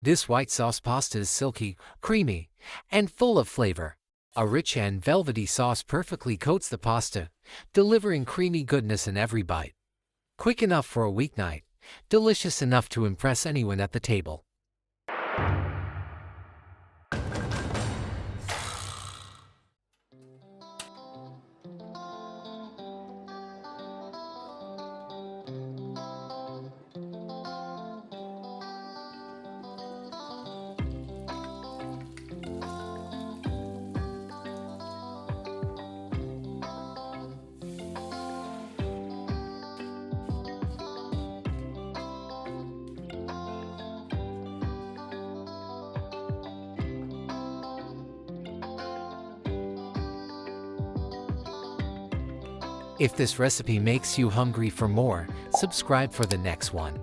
This white sauce pasta is silky, creamy, and full of flavor. A rich and velvety sauce perfectly coats the pasta, delivering creamy goodness in every bite. Quick enough for a weeknight, delicious enough to impress anyone at the table. If this recipe makes you hungry for more, subscribe for the next one.